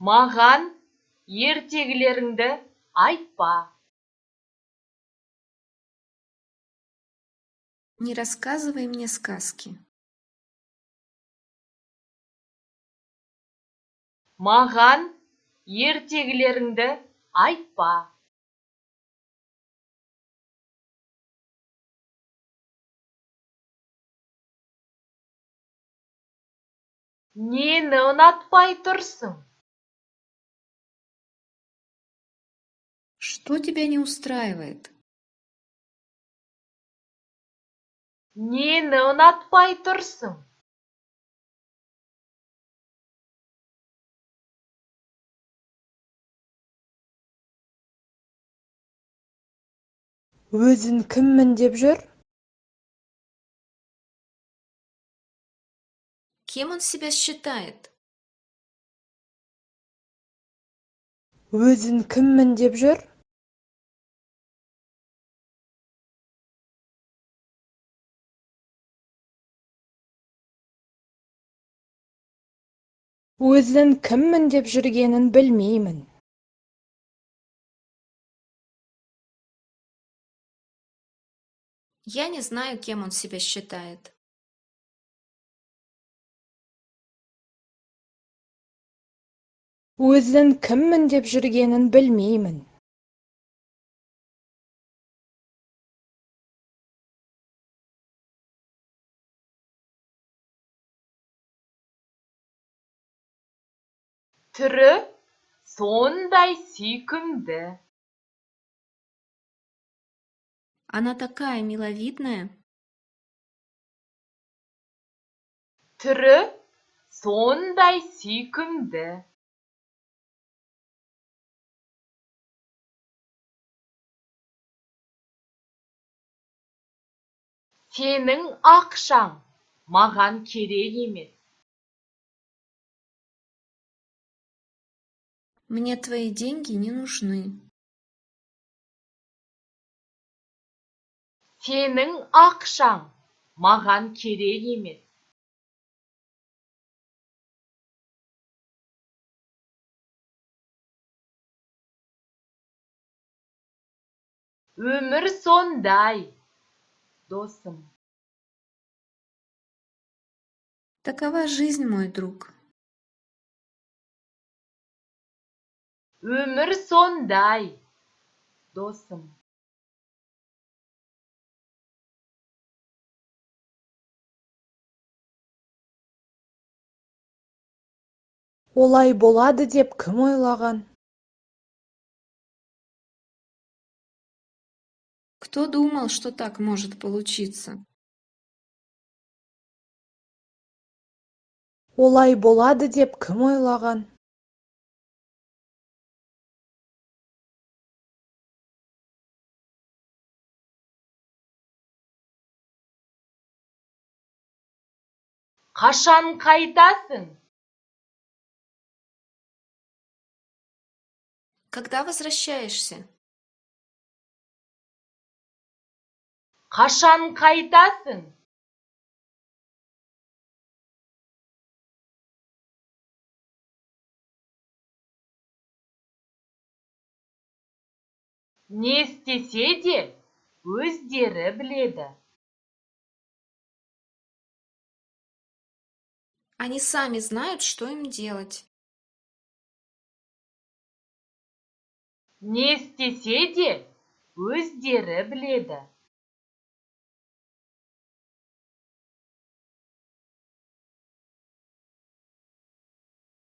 Маған ертегілеріңді айтпа. Не рассказывай мне сказки. Маған ертегілеріңді айтпа. Нені ұнатпай тұрсың? Что тебя не устраивает? Нені ұнатпай тұрсың? Өзін кіммін деп жүр? Кем он себя считает? Өзін кіммін деп жүр? Өзін кіммін деп жүргенін білмеймін. Я не знаю, кем он себя считает. Өзін кіммін деп жүргенін білмеймін. Түрі сондай сүйкімді. Она такая миловидная. Түрі сондай сүйкімді. Сенің ақшаң маған керек емес. Мне твои деньги не нужны. Сенің ақшаң маған керек емес. Өмір сондай, досым. Такова жизнь, мой друг. Өмір сондай, досым. Олай болады деп кім ойлаған? Кто думал, что так может получиться? Олай болады деп кім ойлаған? Қашан қайтасың? Когда возвращаешься? Қашан қайтасың? Не істесе де өздері біледі. Они сами знают, что им делать. Не істесе де өздері біледі.